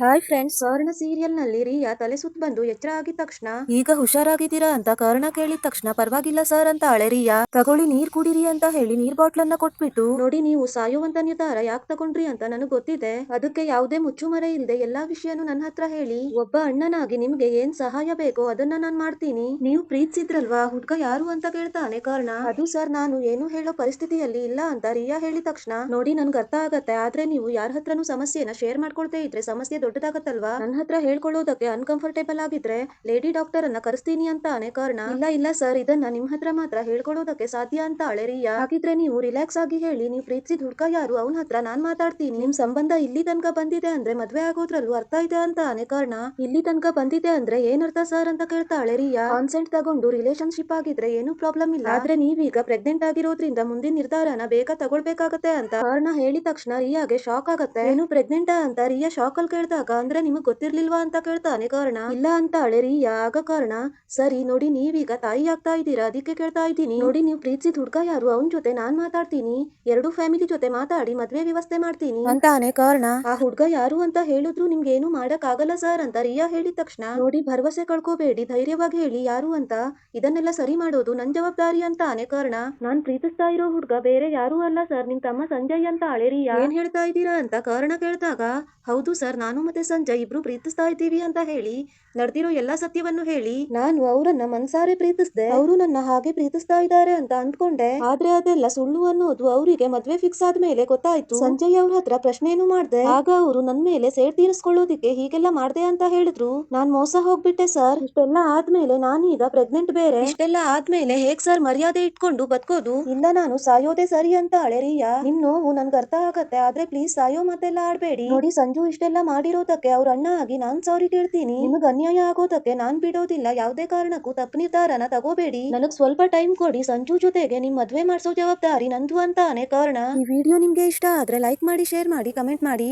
Hi friends, ಸ್ವರ್ಣ ಸೀರಿಯಲ್ನಲ್ಲಿ ರಿಯಾ ತಲೆ ಸುತ್ತ ಬಂದು ಎಚ್ಚರ ಆಗಿದ ತಕ್ಷಣ ಈಗ ಹುಷಾರಾಗಿದ್ದೀರಾ ಅಂತ ಕಾರಣ ಕೇಳಿದ ತಕ್ಷಣ ಪರವಾಗಿಲ್ಲ ಸರ್ ಅಂತ ಅಳೆ ರಿಯಾ. ತಗೊಳ್ಳಿ ನೀರ್ ಕುಡೀರಿ ಅಂತ ಹೇಳಿ ನೀರ್ ಬಾಟ್ಲನ್ನ ಕೊಟ್ಬಿಟ್ಟು, ನೋಡಿ ನೀವು ಸಾಯುವಂತ ನಿರ್ಧಾರ ಯಾಕೆ ತಗೊಂಡ್ರಿ ಅಂತ ನನಗೆ ಗೊತ್ತಿದೆ. ಅದಕ್ಕೆ ಯಾವುದೇ ಮುಚ್ಚುಮರೆ ಇಲ್ಲದೆ ಎಲ್ಲಾ ವಿಷಯನೂ ನನ್ನ ಹತ್ರ ಹೇಳಿ. ಒಬ್ಬ ಅಣ್ಣನಾಗಿ ನಿಮ್ಗೆ ಏನ್ ಸಹಾಯ ಬೇಕೋ ಅದನ್ನ ನಾನ್ ಮಾಡ್ತೀನಿ. ನೀವು ಪ್ರೀತಿಸಿದ್ರಲ್ವಾ ಹುಡ್ಗ ಯಾರು ಅಂತ ಕೇಳ್ತಾನೆ ಕಾರಣ. ಅದು ಸರ್ ನಾನು ಏನು ಹೇಳೋ ಪರಿಸ್ಥಿತಿಯಲ್ಲಿ ಇಲ್ಲ ಅಂತ ರಿಯಾ ಹೇಳಿದ ತಕ್ಷಣ, ನೋಡಿ ನನ್ಗೆ ಅರ್ಥ ಆಗತ್ತೆ. ಆದ್ರೆ ನೀವು ಯಾರ ಹತ್ರನೂ ಸಮಸ್ಯೆನ ಶೇರ್ ಮಾಡ್ಕೊಳ್ತಾ ಇದ್ರೆ ಸಮಸ್ಯೆ ದೊಡ್ಡದಾಗತ್ತಲ್ವಾ. ನನ್ನ ಹತ್ರ ಹೇಳ್ಕೊಳ್ಳೋದಕ್ಕೆ ಅನ್ಕಂಫರ್ಟೇಬಲ್ ಆಗಿದ್ರೆ ಲೇಡಿ ಡಾಕ್ಟರ್ ಅನ್ನ ಕರೆಸ್ತೀನಿ ಅಂತಾನೆ ಕಾರಣ. ಇಲ್ಲ ಸರ್, ಇದನ್ನ ನಿಮ್ ಹತ್ರ ಮಾತ್ರ ಹೇಳ್ಕೊಳ್ಳೋದಕ್ಕೆ ಸಾಧ್ಯ ಅಂತ ರಿಯಾ. ಹಾಗಿದ್ರೆ ನೀವು ರಿಲ್ಯಾಕ್ಸ್ ಆಗಿ ಹೇಳಿ, ನೀವು ಪ್ರೀತಿಸಿದ ಹುಡ್ಗ ಯಾರು, ಅವನ ಹತ್ರ ನಾನ್ ಮಾತಾಡ್ತೀನಿ. ನಿಮ್ ಸಂಬಂಧ ಇಲ್ಲಿ ತನಕ ಬಂದಿದೆ ಅಂದ್ರೆ ಮದ್ವೆ ಆಗೋದ್ರಲ್ಲೂ ಅರ್ಥ ಇದೆ ಅಂತಾನೆ ಕಾರಣ. ಇಲ್ಲಿ ತನಕ ಬಂದಿದೆ ಅಂದ್ರೆ ಏನ್ ಅರ್ಥ ಸರ್ ಅಂತ ಕೇಳ್ತಾಳೆ ರಿಯಾ. ಕಾನ್ಸೆಂಟ್ ತಗೊಂಡು ರಿಲೇಶನ್ಶಿಪ್ ಆಗಿದ್ರೆ ಏನು ಪ್ರಾಬ್ಲಮ್ ಇಲ್ಲ. ಆದ್ರೆ ನೀವೀಗ ಪ್ರೆಗ್ನೆಂಟ್ ಆಗಿರೋದ್ರಿಂದ ಮುಂದಿನ ನಿರ್ಧಾರನ ಬೇಗ ತಗೊಳ್ಬೇಕಾಗತ್ತೆ ಅಂತ ಕಾರಣ ಹೇಳಿದ ತಕ್ಷಣ ರಿಯಾಗೆ ಶಾಕ್ ಆಗತ್ತೆ. ಏನು ಪ್ರೆಗ್ನೆಂಟ್ ಅಂತ ರಿಯಾ ಶಾಕ್ ಅಲ್ಲಿ ಕೇಳಿದಾಗ, ಅಂದ್ರೆ ನಿಮಗ್ ಗೊತ್ತಿರ್ಲಿಲ್ವಾ ಅಂತ ಕೇಳ್ತಾನೆ ಕಾರಣ. ಇಲ್ಲ ಅಂತಾಳೆ ರಿಯಾ. ಆಗ ಕಾರಣ, ಸರಿ ನೋಡಿ ನೀವೀಗ ತಾಯಿ ಆಗ್ತಾ ಇದ್ದೀರಾ, ಅದಕ್ಕೆ ಕೇಳ್ತಾ ಇದ್ದೀನಿ. ನೋಡಿ ನೀವು ಪ್ರೀತಿಸಿದ ಹುಡ್ಗ ಯಾರು, ಅವನ್ ಜೊತೆ ನಾನ್ ಮಾತಾಡ್ತೀನಿ. ಎರಡು ಫ್ಯಾಮಿಲಿ ಜೊತೆ ಮಾತಾಡಿ ಮದ್ವೆ ವ್ಯವಸ್ಥೆ ಮಾಡ್ತೀನಿ ಅಂತಾನೆ ಕಾರಣ. ಆ ಹುಡ್ಗ ಯಾರು ಅಂತ ಹೇಳಿದ್ರು ನಿಮ್ಗೆ ಏನು ಮಾಡಕ್ ಆಗಲ್ಲ ಸರ್ ಅಂತ ರಿಯಾ ಹೇಳಿದ ತಕ್ಷಣ, ನೋಡಿ ಭರವಸೆ ಕಳ್ಕೋಬೇಡಿ, ಧೈರ್ಯವಾಗಿ ಹೇಳಿ ಯಾರು ಅಂತ. ಇದನ್ನೆಲ್ಲ ಸರಿ ಮಾಡೋದು ನನ್ ಜವಾಬ್ದಾರಿ ಅಂತಾನೆ ಕಾರಣ. ನಾನ್ ಪ್ರೀತಿಸ್ತಾ ಇರೋ ಹುಡ್ಗ ಬೇರೆ ಯಾರು ಅಲ್ಲ ಸರ್, ನಿಮ್ ತಮ್ಮ ಸಂಜಯ್ ಅಂತ ರಿಯಾ. ಏನ್ ಹೇಳ್ತಾ ಇದ್ದೀರಾ ಅಂತ ಕಾರಣ ಕೇಳಿದಾಗ, ಹೌದು ಸರ್, ನಾನು ಮತ್ತೆ ಸಂಜಯ್ ಇಬ್ರು ಪ್ರೀತಿಸ್ತಾ ಇದ್ದೀವಿ ಅಂತ ಹೇಳಿ ನಡೆದಿರೋ ಎಲ್ಲಾ ಸತ್ಯವನ್ನು ಹೇಳಿ, ನಾನು ಅವರನ್ನ ಮನ್ಸಾರೆ ಪ್ರೀತಿಸ್ದೆ, ಅವರು ನನ್ನ ಹಾಗೆ ಪ್ರೀತಿಸ್ತಾ ಇದ್ದಾರೆ ಅಂತ ಅಂದ್ಕೊಂಡೆ. ಆದ್ರೆ ಅದೆಲ್ಲ ಸುಳ್ಳು ಅನ್ನೋದು ಅವರಿಗೆ ಮದ್ವೆ ಫಿಕ್ಸ್ ಆದ್ಮೇಲೆ ಗೊತ್ತಾಯ್ತು. ಸಂಜಯ್ ಅವ್ರ ಹತ್ರ ಪ್ರಶ್ನೆನೂ ಮಾಡ್ದೆ. ಆಗ ಅವರು ನನ್ ಮೇಲೆ ಸೇಡ್ ತೀರಿಸ್ಕೊಳ್ಳೋದಿಕ್ಕೆ ಹೀಗೆಲ್ಲ ಮಾಡ್ದೆ ಅಂತ ಹೇಳಿದ್ರು. ನಾನ್ ಮೋಸ ಹೋಗ್ಬಿಟ್ಟೆ ಸರ್. ಇಷ್ಟೆಲ್ಲ ಆದ್ಮೇಲೆ ನಾನೀಗ ಪ್ರೆಗ್ನೆಂಟ್ ಬೇರೆ. ಇಷ್ಟೆಲ್ಲ ಆದ್ಮೇಲೆ ಹೇಗ್ ಸರ್ ಮರ್ಯಾದೆ ಇಟ್ಕೊಂಡು ಬದುಕೋದು. ಇಲ್ಲ ನಾನು ಸಾಯೋದೇ ಸರಿ ಅಂತ ರಿಯಾ. ನಿಮ್ ನೋವು ನನ್ಗೆ ಅರ್ಥ ಆಗತ್ತೆ, ಆದ್ರೆ ಪ್ಲೀಸ್ ಸಾಯೋ ಮಾತೆಲ್ಲ ಆಡ್ಬೇಡಿ. ನೋಡಿ ಸಂಜು ಇಷ್ಟೆಲ್ಲ ಮಾಡಿರೋದಕ್ಕೆ ಅವ್ರ ಅಣ್ಣ ಆಗಿ ನಾನ್ ಸಾರಿ ಕೇಳ್ತೀನಿ. ನಿಮಗ್ ಅನ್ಯಾಯ ಆಗೋದಕ್ಕೆ ನಾನ್ ಬಿಡೋದಿಲ್ಲ. ಯಾವುದೇ ಕಾರಣಕ್ಕೂ ತಪ್ಪು ನಿರ್ಧಾರನ ತಗೋಬೇಡಿ. ನನಗ್ ಸ್ವಲ್ಪ ಟೈಮ್ ಕೊಡಿ. ಸಂಜು ಜೊತೆಗೆ ನಿಮ್ ಮದ್ವೆ ಮಾಡ್ಸೋ ಜವಾಬ್ದಾರಿ ನಂದು ಅಂತಾನೆ ಕಾರಣ. ಈ ವಿಡಿಯೋ ನಿಮ್ಗೆ ಇಷ್ಟ ಆದ್ರೆ ಲೈಕ್ ಮಾಡಿ, ಶೇರ್ ಮಾಡಿ, ಕಮೆಂಟ್ ಮಾಡಿ.